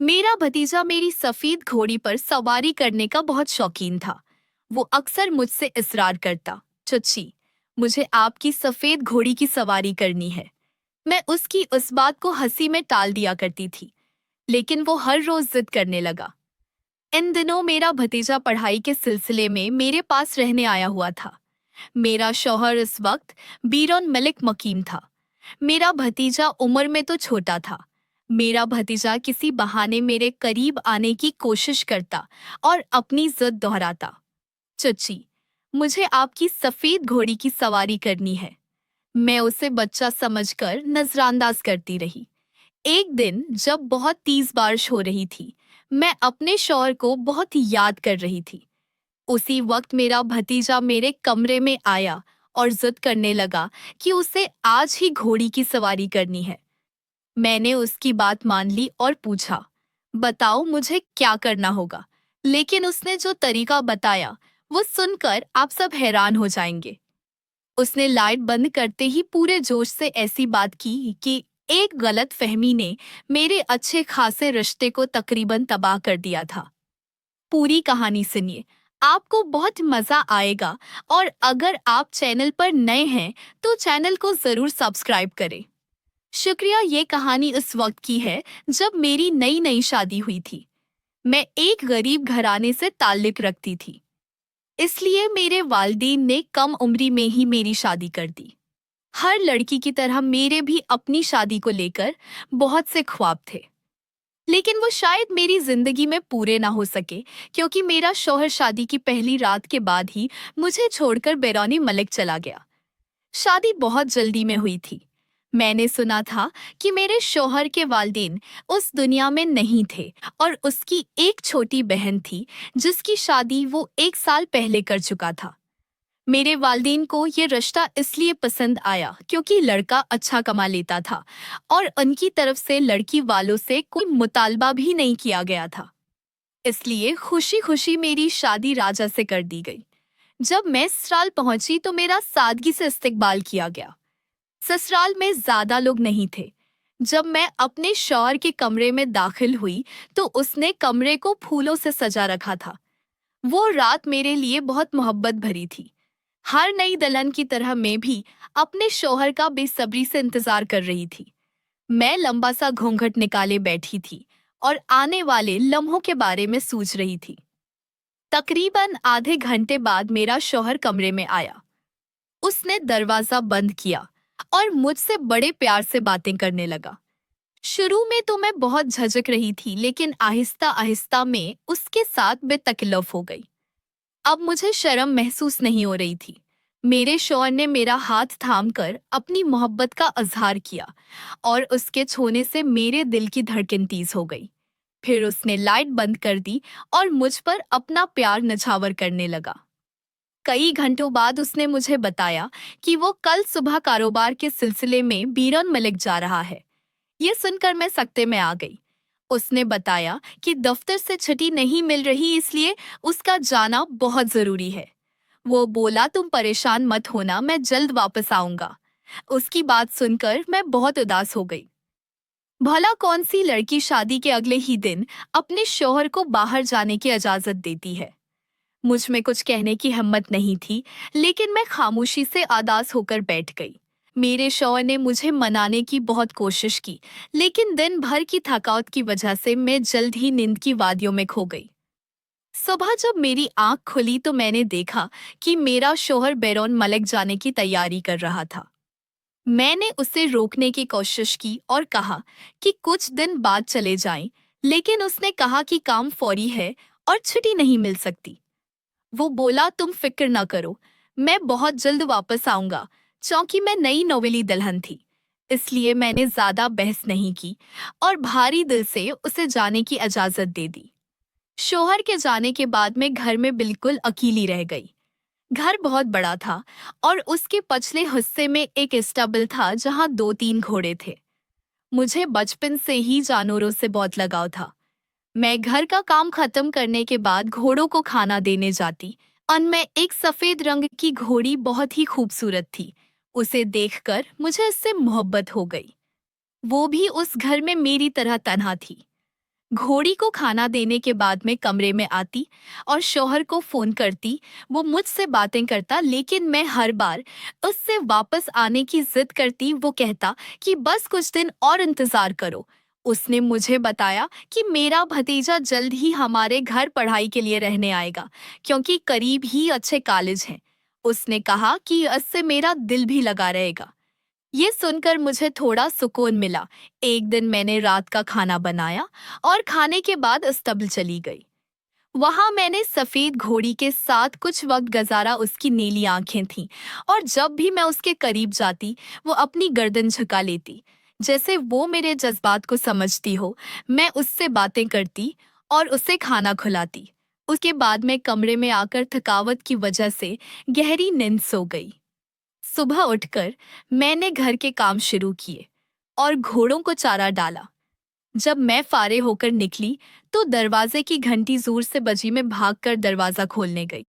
मेरा भतीजा मेरी सफेद घोड़ी पर सवारी करने का बहुत शौकीन था। वो अक्सर मुझसे इसरार करता, चच्ची, मुझे आपकी सफेद घोड़ी की सवारी करनी है। मैं उसकी उस बात को हंसी में टाल दिया करती थी, लेकिन वो हर रोज जिद करने लगा। इन दिनों मेरा भतीजा पढ़ाई के सिलसिले में मेरे पास रहने आया हुआ था। मेरा शौहर इस वक्त बीरौन मलिक मकीम था। मेरा भतीजा उम्र में तो छोटा था। मेरा भतीजा किसी बहाने मेरे करीब आने की कोशिश करता और अपनी जिद दोहराता। चच्ची, मुझे आपकी सफेद घोड़ी की सवारी करनी है। मैं उसे बच्चा समझकर नजरअंदाज करती रही। एक दिन जब बहुत तेज बारिश हो रही थी, मैं अपने शौहर को बहुत याद कर रही थी। उसी वक्त मेरा भतीजा मेरे कमरे में आया और जिद करने लगा कि उसे आज ही घोड़ी की सवारी करनी है। मैंने उसकी बात मान ली और पूछा, बताओ मुझे क्या करना होगा। लेकिन उसने जो तरीका बताया, वो सुनकर आप सब हैरान हो जाएंगे। उसने लाइट बंद करते ही पूरे जोश से ऐसी बात की कि एक गलत फहमी ने मेरे अच्छे खासे रिश्ते को तकरीबन तबाह कर दिया था। पूरी कहानी सुनिए, आपको बहुत मजा आएगा। और अगर आप चैनल पर नए हैं तो चैनल को जरूर सब्सक्राइब करें। शुक्रिया। ये कहानी उस वक्त की है जब मेरी नई नई शादी हुई थी। मैं एक गरीब घराने से ताल्लुक रखती थी, इसलिए मेरे वालिदैन ने कम उम्री में ही मेरी शादी कर दी। हर लड़की की तरह मेरे भी अपनी शादी को लेकर बहुत से ख्वाब थे, लेकिन वो शायद मेरी जिंदगी में पूरे ना हो सके, क्योंकि मेरा शौहर शादी की पहली रात के बाद ही मुझे छोड़कर बैरूनी मलिक चला गया। शादी बहुत जल्दी में हुई थी। मैंने सुना था कि मेरे शौहर के वालिदैन उस दुनिया में नहीं थे और उसकी एक छोटी बहन थी जिसकी शादी वो 1 साल पहले कर चुका था। मेरे वालिदैन को ये रिश्ता इसलिए पसंद आया क्योंकि लड़का अच्छा कमा लेता था और उनकी तरफ से लड़की वालों से कोई मुतालबा भी नहीं किया गया था। इसलिए खुशी खुशी मेरी शादी राजा से कर दी गई। जब मैं ससुराल पहुंची तो मेरा सादगी से इस्तकबाल किया गया। ससुराल में ज्यादा लोग नहीं थे। जब मैं अपने शौहर के कमरे में दाखिल हुई तो उसने कमरे को फूलों से सजा रखा था। वो रात मेरे लिए बहुत मोहब्बत भरी थी। हर नई दुल्हन की तरह मैं भी अपने शौहर का बेसब्री से इंतजार कर रही थी। मैं लंबा सा घूंघट निकाले बैठी थी और आने वाले लम्हों के बारे में सोच रही थी। तकरीबन आधे घंटे बाद मेरा शौहर कमरे में आया। उसने दरवाजा बंद किया और मुझसे बड़े प्यार से बातें करने लगा। शुरू में तो मैं बहुत झिझक रही थी, लेकिन आहिस्ता आहिस्ता मैं उसके साथ बेतकल्लुफ हो गई। अब मुझे शर्म महसूस नहीं हो रही थी। मेरे शौहर ने मेरा हाथ थामकर अपनी मोहब्बत का इजहार किया और उसके छूने से मेरे दिल की धड़कन तेज हो गई। फिर उसने लाइट बंद कर दी और मुझ पर अपना प्यार नछावर करने लगा। कई घंटों बाद उसने मुझे बताया कि वो कल सुबह कारोबार के सिलसिले में बीरौन मलिक जा रहा है। ये सुनकर मैं सकते में आ गई। उसने बताया कि दफ्तर से छुट्टी नहीं मिल रही, इसलिए उसका जाना बहुत जरूरी है। वो बोला, तुम परेशान मत होना, मैं जल्द वापस आऊंगा। उसकी बात सुनकर मैं बहुत उदास हो गई। भला कौन सी लड़की शादी के अगले ही दिन अपने शौहर को बाहर जाने की इजाजत देती है। मुझ में कुछ कहने की हिम्मत नहीं थी, लेकिन मैं खामोशी से उदास होकर बैठ गई। मेरे शौहर ने मुझे मनाने की बहुत कोशिश की, लेकिन दिन भर की थकावट की वजह से मैं जल्द ही नींद की वादियों में खो गई। सुबह जब मेरी आंख खुली तो मैंने देखा कि मेरा शौहर बैरून मलिक जाने की तैयारी कर रहा था। मैंने उसे रोकने की कोशिश की और कहा कि कुछ दिन बाद चले जाएं, लेकिन उसने कहा कि काम फौरी है और छुट्टी नहीं मिल सकती। वो बोला, तुम फिक्र न करो, मैं बहुत जल्द वापस आऊंगा। चूंकि मैं नई नौवेली दुल्हन थी, इसलिए मैंने ज्यादा बहस नहीं की और भारी दिल से उसे जाने की इजाजत दे दी। शौहर के जाने के बाद मैं घर में बिल्कुल अकेली रह गई। घर बहुत बड़ा था और उसके पछले हिस्से में एक स्टैबल था जहां 2-3 घोड़े थे। मुझे बचपन से ही जानवरों से बहुत लगाव था। मैं घर का काम खत्म करने के बाद घोड़ों को खाना देने जाती। उनमें एक सफेद रंग की घोड़ी बहुत ही खूबसूरत थी। उसे देखकर मुझे इससे मोहब्बत हो गई। वो भी उस घर में मेरी तरह तन्हा थी। घोड़ी को खाना देने के बाद मैं कमरे में आती और शौहर को फोन करती। वो मुझसे बातें करता, लेकिन मैं हर बार उससे वापस आने की जिद करती। वो कहता कि बस कुछ दिन और इंतजार करो। उसने मुझे बताया कि मेरा भतीजा जल्द ही हमारे घर पढ़ाई के लिए रहने आएगा, क्योंकि करीब ही अच्छे कॉलेज हैं। उसने कहा कि इससे मेरा दिल भी लगा रहेगा। ये सुनकर मुझे थोड़ा सुकून मिला। एक दिन मैंने रात का खाना बनाया और खाने के बाद अस्तबल चली गई। वहां मैंने सफेद घोड़ी के साथ कुछ वक्त गुजारा। उसकी नीली आंखें थीं और जब भी मैं उसके करीब जाती, वो अपनी गर्दन झुका लेती, जैसे वो मेरे जज्बात को समझती हो। मैं उससे बातें करती और उसे खाना खिलाती। उसके बाद मैं कमरे में आकर थकावट की वजह से गहरी नींद सो गई। सुबह उठकर मैंने घर के काम शुरू किए और घोड़ों को चारा डाला। जब मैं फारे होकर निकली तो दरवाजे की घंटी जोर से बजी। मैं भागकर दरवाजा खोलने गई।